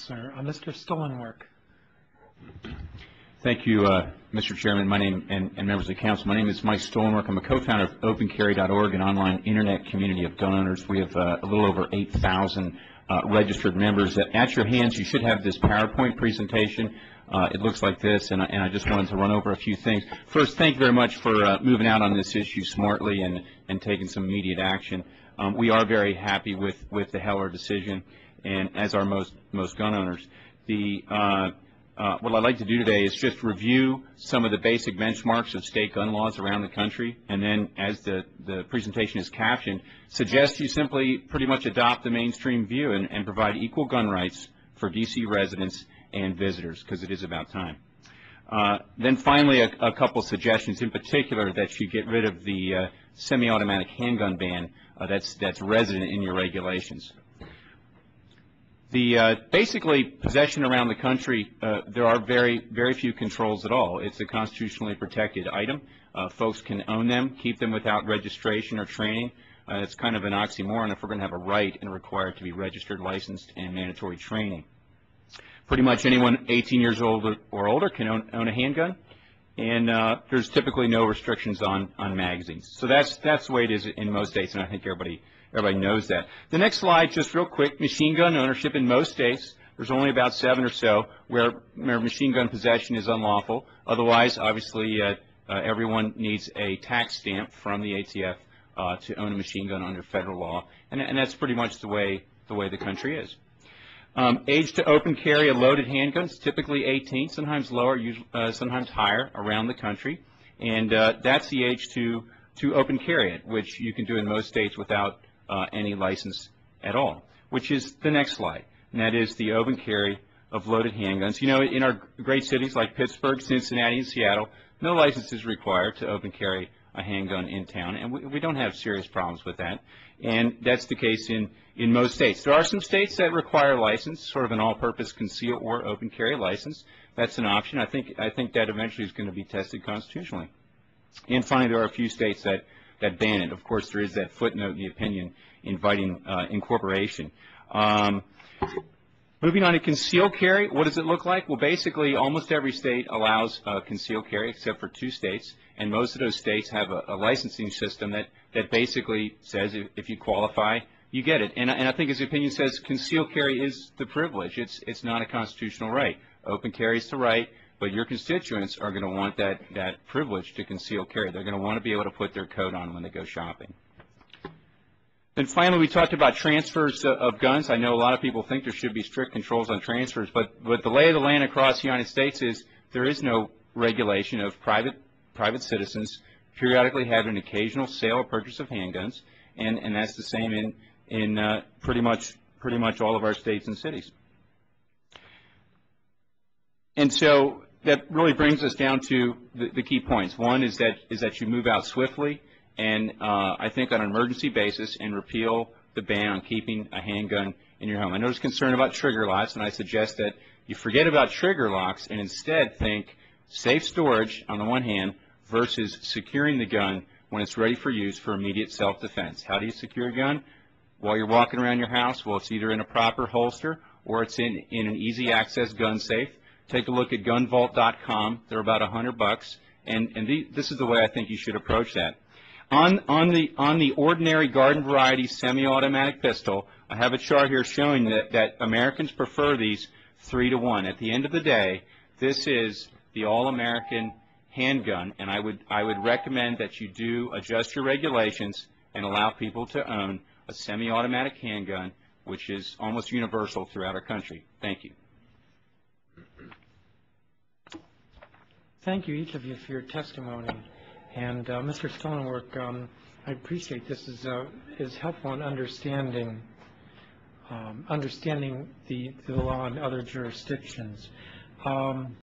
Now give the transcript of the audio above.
sir. Mr. Stollenwerk. Thank you, Mr. Chairman. My name and members of the council. My name is Mike Stollenwerk. I'm a co-founder of OpenCarry.org, an online internet community of gun owners. We have a little over 8,000 registered members. At your hands, you should have this PowerPoint presentation. It looks like this, and I just wanted to run over a few things. First, thank you very much for moving out on this issue smartly and taking some immediate action. We are very happy with the Heller decision, and as are most gun owners. What I'd like to do today is just review some of the basic benchmarks of state gun laws around the country, and then, as the presentation is captioned, suggest you simply pretty much adopt the mainstream view and provide equal gun rights for D.C. residents and visitors, because it is about time. Then finally, a couple suggestions, in particular that you get rid of the semi-automatic handgun ban that's resident in your regulations. Basically, possession around the country, there are very few controls at all. It's a constitutionally protected item. Folks can own them, keep them without registration or training. It's kind of an oxymoron if we're going to have a right and require it to be registered, licensed, and mandatory training. Pretty much anyone 18 years old or older can own a handgun, and there's typically no restrictions on magazines. So that's the way it is in most states, and I think everybody knows that. The next slide, just real quick, machine gun ownership in most states. There's only about 7 or so where machine gun possession is unlawful. Otherwise, obviously, everyone needs a tax stamp from the ATF to own a machine gun under federal law, and that's pretty much the way the country is. Age to open carry a loaded handgun is typically 18, sometimes lower, sometimes higher around the country, and that's the age to open carry it, which you can do in most states without any license at all, which is the next slide, and that is the open carry of loaded handguns. You know, in our great cities like Pittsburgh, Cincinnati, and Seattle, no license is required to open carry a handgun in town, and we don't have serious problems with that, and that's the case in most states. There are some states that require a license, sort of an all-purpose conceal or open carry license. That's an option. I think that eventually is going to be tested constitutionally. And finally, there are a few states that ban it. Of course, there is that footnote in the opinion inviting incorporation. Moving on to concealed carry, what does it look like? Well, basically, almost every state allows concealed carry except for 2 states, and most of those states have a licensing system that basically says if you qualify, you get it. And I think, as the opinion says, concealed carry is the privilege. It's not a constitutional right. Open carry is the right, but your constituents are going to want that privilege to conceal carry. They're going to want to be able to put their coat on when they go shopping. Then finally, we talked about transfers of guns. I know a lot of people think there should be strict controls on transfers, but the lay of the land across the United States is there is no regulation of private citizens periodically having an occasional sale or purchase of handguns, and that's the same in pretty much all of our states and cities. And so that really brings us down to the key points. One is that you move out swiftly, and I think on an emergency basis, and repeal the ban on keeping a handgun in your home. I know there's concern about trigger locks, and I suggest that you forget about trigger locks and instead think safe storage on the one hand versus securing the gun when it's ready for use for immediate self-defense. How do you secure a gun? While you're walking around your house, well, it's either in a proper holster or it's in an easy access gun safe. Take a look at gunvault.com. They're about $100, and this is the way I think you should approach that. On the ordinary garden variety semi-automatic pistol, I have a chart here showing that Americans prefer these 3-to-1. At the end of the day, this is the all-American handgun, and I would recommend that you do adjust your regulations and allow people to own a semi-automatic handgun, which is almost universal throughout our country. Thank you. Thank you, each of you, for your testimony. And Mr. Stollenwerk, I appreciate this is helpful in understanding the law in other jurisdictions.